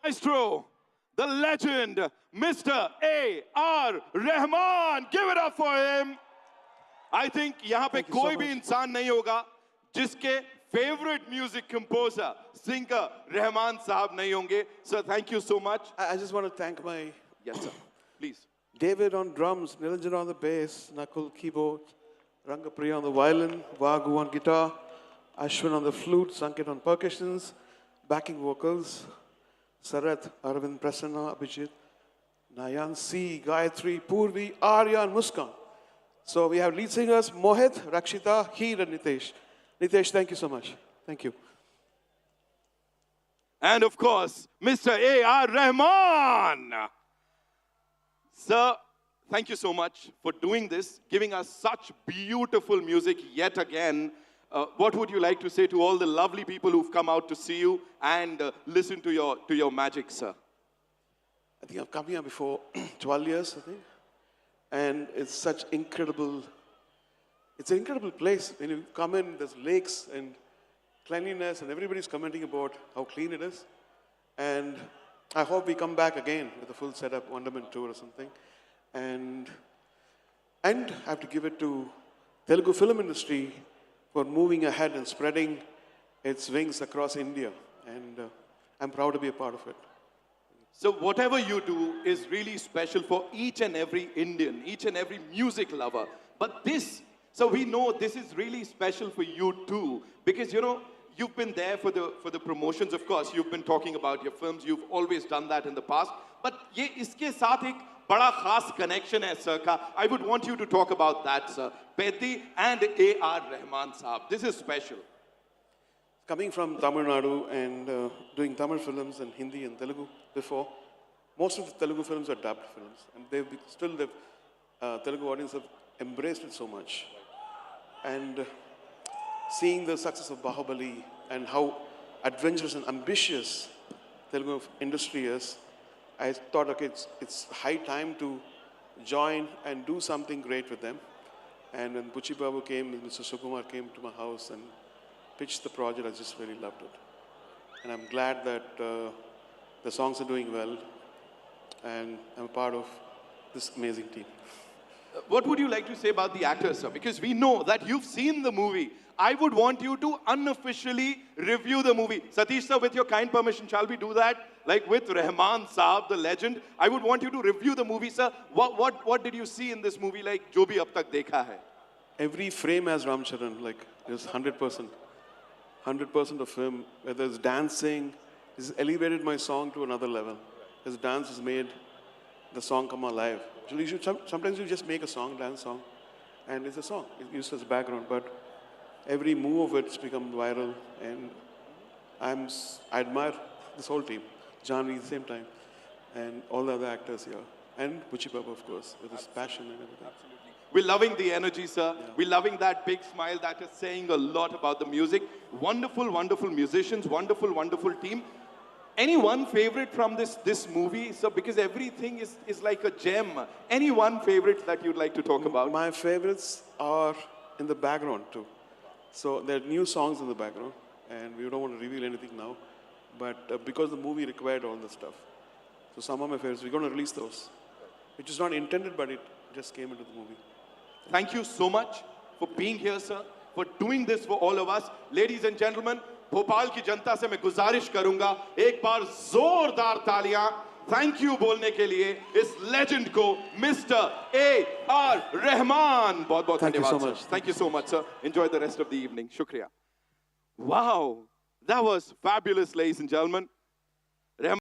Maestro, the legend, Mr. A.R. Rahman. Give it up for him. I think यहाँ पे कोई भी इंसान नहीं होगा जिसके favorite music composer, singer, Rahman साहब नहीं होंगे. Sir, thank you so much. I just want to thank my Yes, sir. Please. David on drums, Nilanjan on the bass, Nakul keyboard, Rangapriya on the violin, Vagu on guitar, Ashwin on the flute, Sanket on percussions, backing vocals, Sarath, Arvind Prasanna, Abhijit, Nayan C, Gayatri, Purvi, Arya, and Muskan. So we have lead singers Mohit, Rakshita, Heer, and Nitesh. Nitesh, thank you so much. Thank you. And of course, Mr. A.R. Rahman. Sir, thank you so much for doing this, giving us such beautiful music yet again. What would you like to say to all the lovely people who've come out to see you and listen to your magic, sir? I think I've come here before 12 years, I think. And it's such incredible, it's an incredible place. When you come in, there's lakes and cleanliness, and everybody's commenting about how clean it is. And I hope we come back again with a full setup, Wonderment Tour or something. And I have to give it to Telugu film industry for moving ahead and spreading its wings across India. And I'm proud to be a part of it. So whatever you do is really special for each and every Indian, each and every music lover. But this, so we know this is really special for you too, because you know, you've been there for the promotions, of course. You've been talking about your films. You've always done that in the past. But ये इसके साथ एक बड़ा खास connection है sir का. I would want you to talk about that, sir. Peddi and A.R. Rahman साहब. This is special. Coming from Tamil Nadu and doing Tamil films and Hindi and Telugu before, most of the Telugu films are dubbed films. And the Telugu audience have embraced it so much. And seeing the success of Bahubali and how adventurous and ambitious Telugu industry is, I thought, okay, it's high time to join and do something great with them. And when Buchi Babu came, Mr. Sukumar came to my house and pitched the project, I just really loved it. And I'm glad that the songs are doing well, and I'm a part of this amazing team. What would you like to say about the actors, sir? Because we know that you've seen the movie. I would want you to unofficially review the movie. Satish sir, with your kind permission, shall we do that? Like with Rahman Saab, the legend. I would want you to review the movie, sir. What did you see in this movie, like, jo bhi ab tak dekha hai? Every frame has Ramcharan, like, it's 100%. 100% of him, whether it's dancing, he's elevated my song to another level. His dance has made the song come alive. Sometimes you just make a song, dance song, and it's a song. It's used as background, but every move of it's become viral, and I admire this whole team. Janvi at the same time, and all the other actors here, and Buchi Babu, of course, with his passion and everything. We're loving the energy, sir. Yeah. We're loving that big smile. That is saying a lot about the music. Wonderful, wonderful musicians. Wonderful, wonderful team. Any one favorite from this movie, sir? Because everything is like a gem. Any one favorite that you'd like to talk about? My favorites are in the background too. So there are new songs in the background, and we don't want to reveal anything now. But because the movie required all this stuff, so some of my favorites, we're going to release those. Which is not intended, but it just came into the movie. Thank you so much for being here, sir, for doing this for all of us. Ladies and gentlemen, Bhopal की जनता से मैं गुजारिश करूंगा एक बार जोरदार तालियां thank you बोलने के लिए इस लेजेंड को मिस्टर A.R. Rahman. बहुत बहुत धन्यवाद sir. Thank you so much, sir. Enjoy the rest of the evening. शुक्रिया. Wow, that was fabulous, ladies and gentlemen.